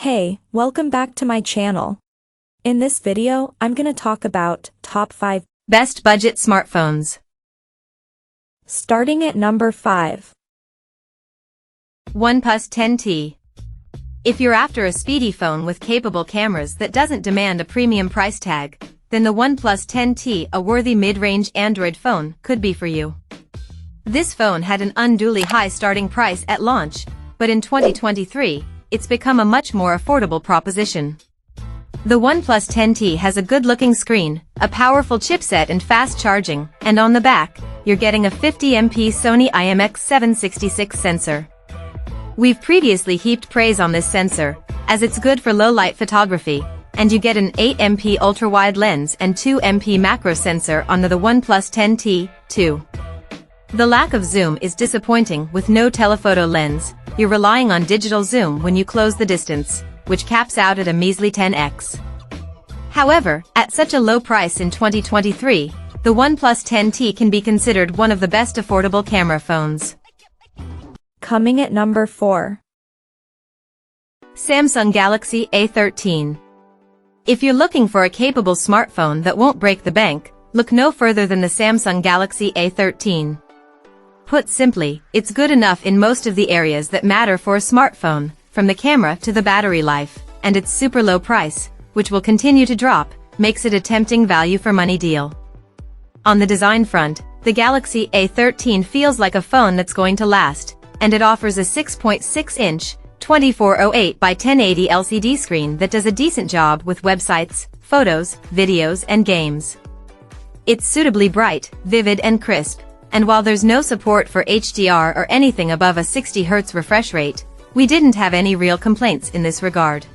Hey, welcome back to my channel. In this video, I'm gonna talk about top 5 best budget smartphones. Starting at number 5. OnePus 10T. If you're after a speedy phone with capable cameras that doesn't demand a premium price tag, then the OnePlus 10T, a worthy mid-range Android phone, could be for you. This phone had an unduly high starting price at launch, but in 2023, it's become a much more affordable proposition. The OnePlus 10T has a good-looking screen, a powerful chipset and fast charging, and on the back, you're getting a 50MP Sony IMX766 sensor. We've previously heaped praise on this sensor, as it's good for low-light photography, and you get an 8MP ultra-wide lens and 2MP macro sensor on the OnePlus 10T, too. The lack of zoom is disappointing with no telephoto lens. You're relying on digital zoom when you close the distance, which caps out at a measly 10x. However, at such a low price in 2023, the OnePlus 10T can be considered one of the best affordable camera phones. Coming at number 4. Samsung Galaxy A13. If you're looking for a capable smartphone that won't break the bank, look no further than the Samsung Galaxy A13. Put simply, it's good enough in most of the areas that matter for a smartphone, from the camera to the battery life, and its super low price, which will continue to drop, makes it a tempting value for money deal. On the design front, the Galaxy A13 feels like a phone that's going to last, and it offers a 6.6-inch, 2408 by 1080 LCD screen that does a decent job with websites, photos, videos, and games. It's suitably bright, vivid, and crisp. And while there's no support for HDR or anything above a 60Hz refresh rate, we didn't have any real complaints in this regard.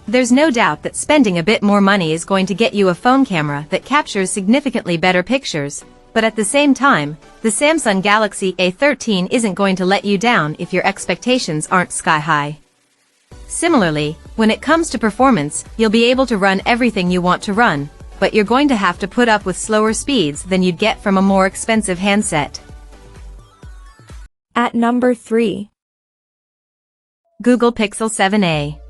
There's no doubt that spending a bit more money is going to get you a phone camera that captures significantly better pictures, but at the same time, the Samsung Galaxy A13 isn't going to let you down if your expectations aren't sky high. Similarly, when it comes to performance, you'll be able to run everything you want to run, but you're going to have to put up with slower speeds than you'd get from a more expensive handset. At number 3. Google Pixel 7a.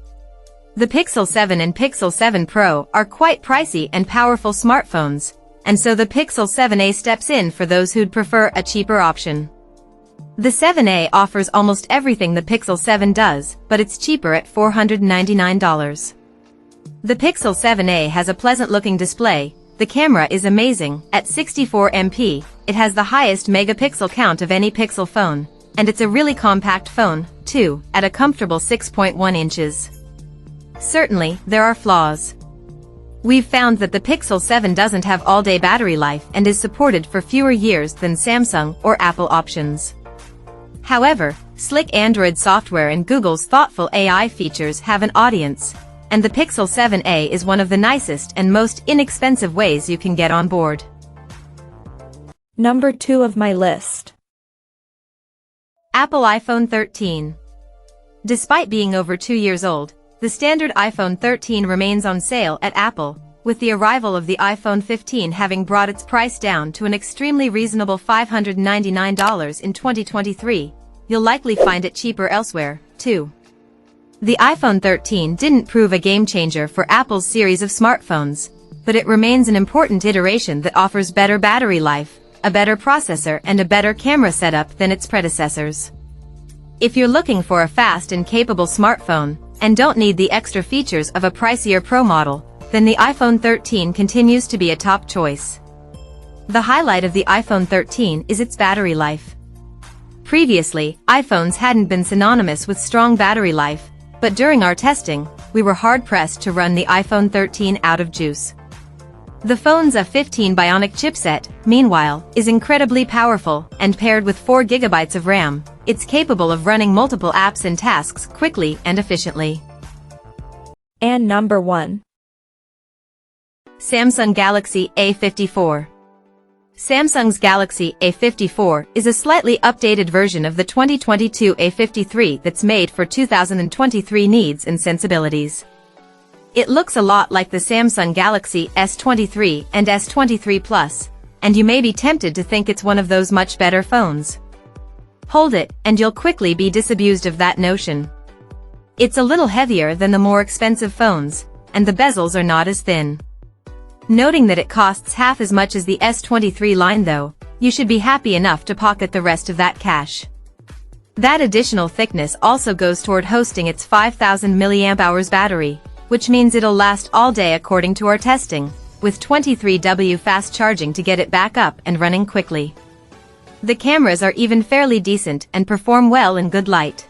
The Pixel 7 and Pixel 7 Pro are quite pricey and powerful smartphones, and so the Pixel 7a steps in for those who'd prefer a cheaper option. The 7a offers almost everything the Pixel 7 does, but it's cheaper at $499. The Pixel 7a has a pleasant-looking display, the camera is amazing, at 64MP, it has the highest megapixel count of any Pixel phone, and it's a really compact phone, too, at a comfortable 6.1 inches. Certainly, there are flaws. We've found that the Pixel 7 doesn't have all-day battery life and is supported for fewer years than Samsung or Apple options. However, slick Android software and Google's thoughtful AI features have an audience, and the Pixel 7a is one of the nicest and most inexpensive ways you can get on board. Number 2 of my list. Apple iPhone 13. Despite being over 2 years old, the standard iPhone 13 remains on sale at Apple, with the arrival of the iPhone 15 having brought its price down to an extremely reasonable $599 in 2023. You'll likely find it cheaper elsewhere, too. The iPhone 13 didn't prove a game-changer for Apple's series of smartphones, but it remains an important iteration that offers better battery life, a better processor and a better camera setup than its predecessors. If you're looking for a fast and capable smartphone, and don't need the extra features of a pricier Pro model, then the iPhone 13 continues to be a top choice. The highlight of the iPhone 13 is its battery life. Previously, iPhones hadn't been synonymous with strong battery life, but during our testing, we were hard-pressed to run the iPhone 13 out of juice. The phone's A15 Bionic chipset, meanwhile, is incredibly powerful, and paired with 4 GB of RAM, it's capable of running multiple apps and tasks quickly and efficiently. And number 1. Samsung Galaxy A54. Samsung's Galaxy A54 is a slightly updated version of the 2022 A53 that's made for 2023 needs and sensibilities. It looks a lot like the Samsung Galaxy S23 and S23 Plus, and you may be tempted to think it's one of those much better phones. Hold it, and you'll quickly be disabused of that notion. It's a little heavier than the more expensive phones, and the bezels are not as thin. Noting that it costs half as much as the S23 line though, you should be happy enough to pocket the rest of that cash. That additional thickness also goes toward hosting its 5000 mAh battery, which means it'll last all day according to our testing, with 23W fast charging to get it back up and running quickly. The cameras are even fairly decent and perform well in good light.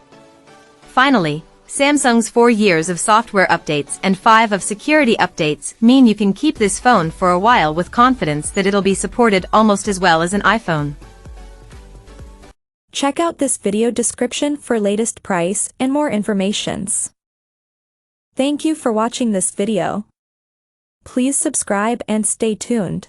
Finally, Samsung's 4 years of software updates and 5 of security updates mean you can keep this phone for a while with confidence that it'll be supported almost as well as an iPhone. Check out this video description for latest price and more informations. Thank you for watching this video. Please subscribe and stay tuned.